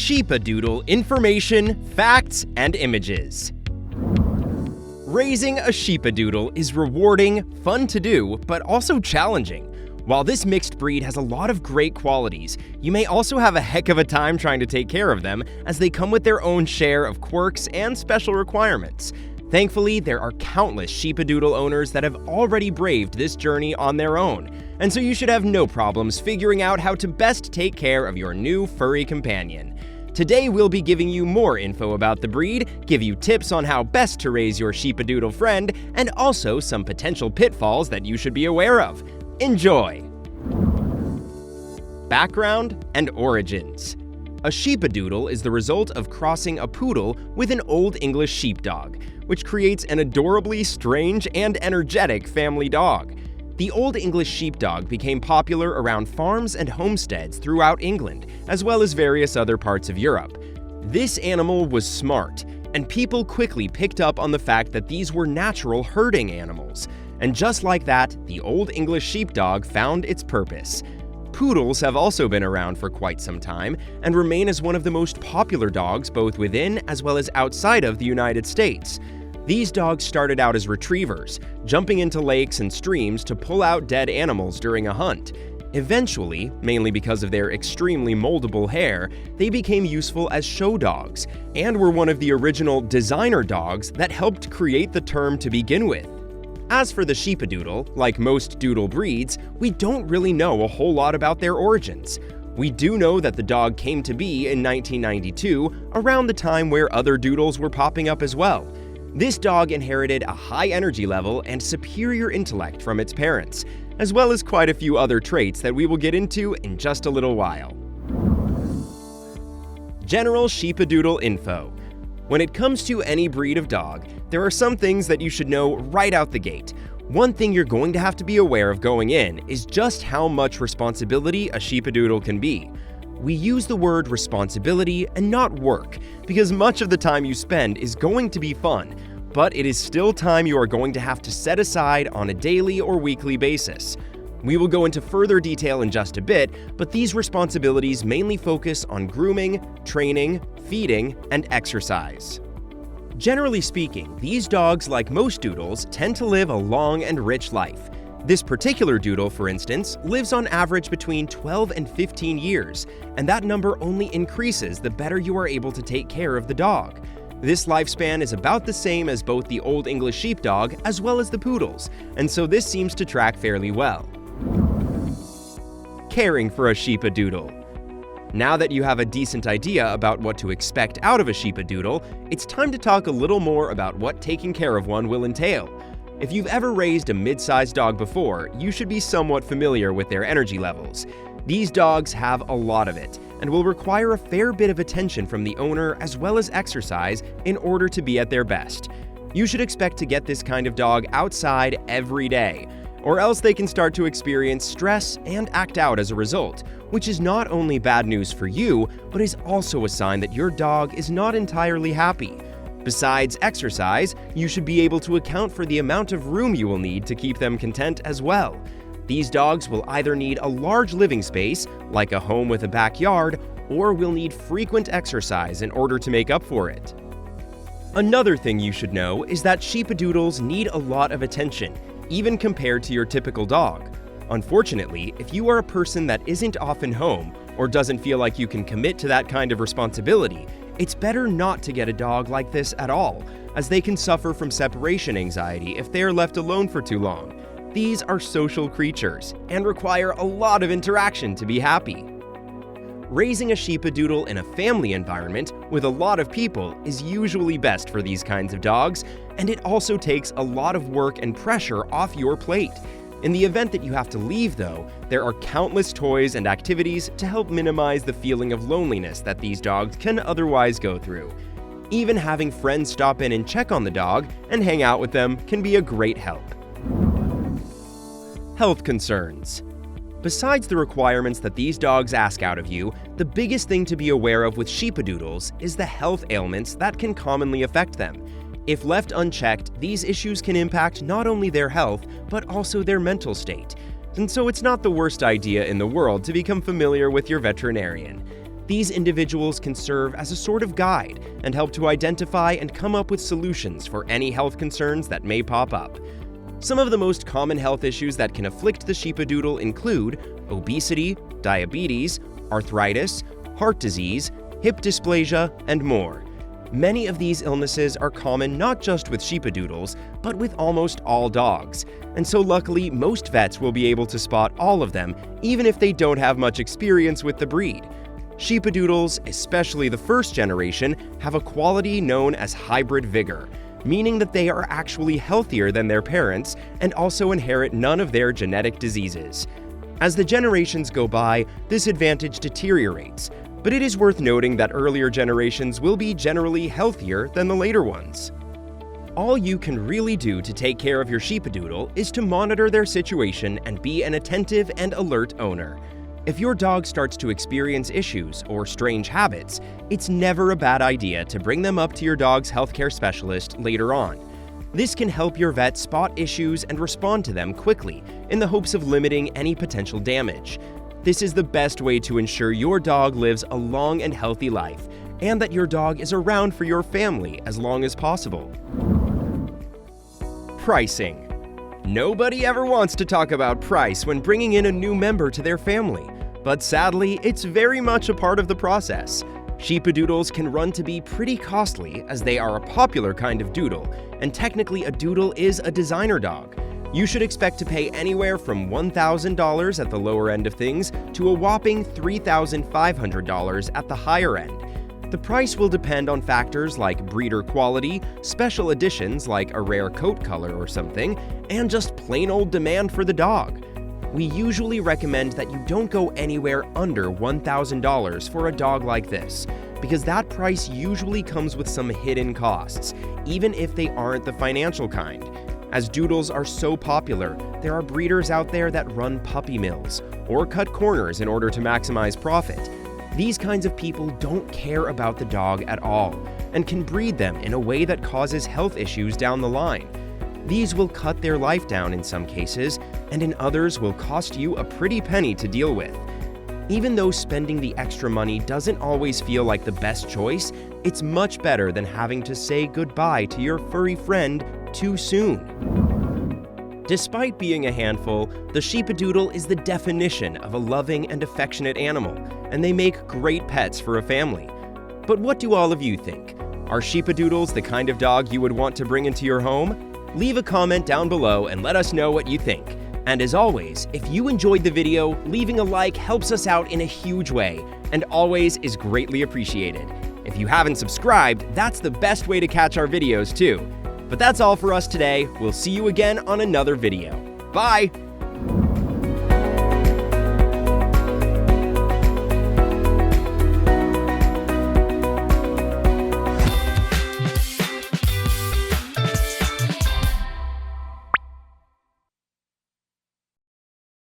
Sheepadoodle information, facts, and images. Raising a Sheepadoodle is rewarding, fun to do, but also challenging. While this mixed breed has a lot of great qualities, you may also have a heck of a time trying to take care of them, as they come with their own share of quirks and special requirements. Thankfully, there are countless Sheepadoodle owners that have already braved this journey on their own, and so you should have no problems figuring out how to best take care of your new furry companion. Today, we'll be giving you more info about the breed, give you tips on how best to raise your Sheepadoodle friend, and also some potential pitfalls that you should be aware of. Enjoy! Background and origins. A Sheepadoodle is the result of crossing a Poodle with an Old English Sheepdog, which creates an adorably strange and energetic family dog. The Old English Sheepdog became popular around farms and homesteads throughout England, as well as various other parts of Europe. This animal was smart, and people quickly picked up on the fact that these were natural herding animals. And just like that, the Old English Sheepdog found its purpose. Poodles have also been around for quite some time and remain as one of the most popular dogs both within as well as outside of the United States. These dogs started out as retrievers, jumping into lakes and streams to pull out dead animals during a hunt. Eventually, mainly because of their extremely moldable hair, they became useful as show dogs and were one of the original designer dogs that helped create the term to begin with. As for the Sheepadoodle, like most doodle breeds, we don't really know a whole lot about their origins. We do know that the dog came to be in 1992, around the time where other doodles were popping up as well. This dog inherited a high energy level and superior intellect from its parents, as well as quite a few other traits that we will get into in just a little while. General Sheepadoodle info. When it comes to any breed of dog, there are some things that you should know right out the gate. One thing you're going to have to be aware of going in is just how much responsibility a Sheepadoodle can be. We use the word responsibility and not work, because much of the time you spend is going to be fun, but it is still time you are going to have to set aside on a daily or weekly basis. We will go into further detail in just a bit, but these responsibilities mainly focus on grooming, training, feeding, and exercise. Generally speaking, these dogs, like most doodles, tend to live a long and rich life. This particular doodle, for instance, lives on average between 12 and 15 years, and that number only increases the better you are able to take care of the dog. This lifespan is about the same as both the Old English Sheepdog as well as the Poodles, and so this seems to track fairly well. Caring for a Sheepadoodle. Now that you have a decent idea about what to expect out of a Sheepadoodle, it's time to talk a little more about what taking care of one will entail. If you've ever raised a mid-sized dog before, you should be somewhat familiar with their energy levels. These dogs have a lot of it, and will require a fair bit of attention from the owner as well as exercise in order to be at their best. You should expect to get this kind of dog outside every day, or else they can start to experience stress and act out as a result, which is not only bad news for you, but is also a sign that your dog is not entirely happy. Besides exercise, you should be able to account for the amount of room you will need to keep them content as well. These dogs will either need a large living space, like a home with a backyard, or will need frequent exercise in order to make up for it. Another thing you should know is that Sheepadoodles need a lot of attention, even compared to your typical dog. Unfortunately, if you are a person that isn't often home, or doesn't feel like you can commit to that kind of responsibility, it's better not to get a dog like this at all, as they can suffer from separation anxiety if they are left alone for too long. These are social creatures, and require a lot of interaction to be happy. Raising a Sheepadoodle in a family environment with a lot of people is usually best for these kinds of dogs, and it also takes a lot of work and pressure off your plate. In the event that you have to leave, though, there are countless toys and activities to help minimize the feeling of loneliness that these dogs can otherwise go through. Even having friends stop in and check on the dog and hang out with them can be a great help. Health concerns. Besides the requirements that these dogs ask out of you, the biggest thing to be aware of with Sheepadoodles is the health ailments that can commonly affect them. If left unchecked, these issues can impact not only their health, but also their mental state. And so it's not the worst idea in the world to become familiar with your veterinarian. These individuals can serve as a sort of guide and help to identify and come up with solutions for any health concerns that may pop up. Some of the most common health issues that can afflict the Sheepadoodle include obesity, diabetes, arthritis, heart disease, hip dysplasia, and more. Many of these illnesses are common not just with Sheepadoodles, but with almost all dogs, and so luckily most vets will be able to spot all of them even if they don't have much experience with the breed. Sheepadoodles, especially the first generation, have a quality known as hybrid vigor, meaning that they are actually healthier than their parents and also inherit none of their genetic diseases. As the generations go by, this advantage deteriorates, but it is worth noting that earlier generations will be generally healthier than the later ones. All you can really do to take care of your Sheepadoodle is to monitor their situation and be an attentive and alert owner. If your dog starts to experience issues or strange habits, it's never a bad idea to bring them up to your dog's healthcare specialist later on. This can help your vet spot issues and respond to them quickly in the hopes of limiting any potential damage. This is the best way to ensure your dog lives a long and healthy life, and that your dog is around for your family as long as possible. Pricing. Nobody ever wants to talk about price when bringing in a new member to their family, but sadly, it's very much a part of the process. Sheepadoodles can run to be pretty costly as they are a popular kind of doodle, and technically a doodle is a designer dog. You should expect to pay anywhere from $1,000 at the lower end of things to a whopping $3,500 at the higher end. The price will depend on factors like breeder quality, special editions like a rare coat color or something, and just plain old demand for the dog. We usually recommend that you don't go anywhere under $1,000 for a dog like this, because that price usually comes with some hidden costs, even if they aren't the financial kind. As doodles are so popular, there are breeders out there that run puppy mills or cut corners in order to maximize profit. These kinds of people don't care about the dog at all and can breed them in a way that causes health issues down the line. These will cut their life down in some cases, and in others will cost you a pretty penny to deal with. Even though spending the extra money doesn't always feel like the best choice, it's much better than having to say goodbye to your furry friend too soon. Despite being a handful, the Sheepadoodle is the definition of a loving and affectionate animal, and they make great pets for a family. But what do all of you think? Are Sheepadoodles the kind of dog you would want to bring into your home? Leave a comment down below and let us know what you think. And as always, if you enjoyed the video, leaving a like helps us out in a huge way, and always is greatly appreciated. If you haven't subscribed, that's the best way to catch our videos too. But that's all for us today. We'll see you again on another video. Bye!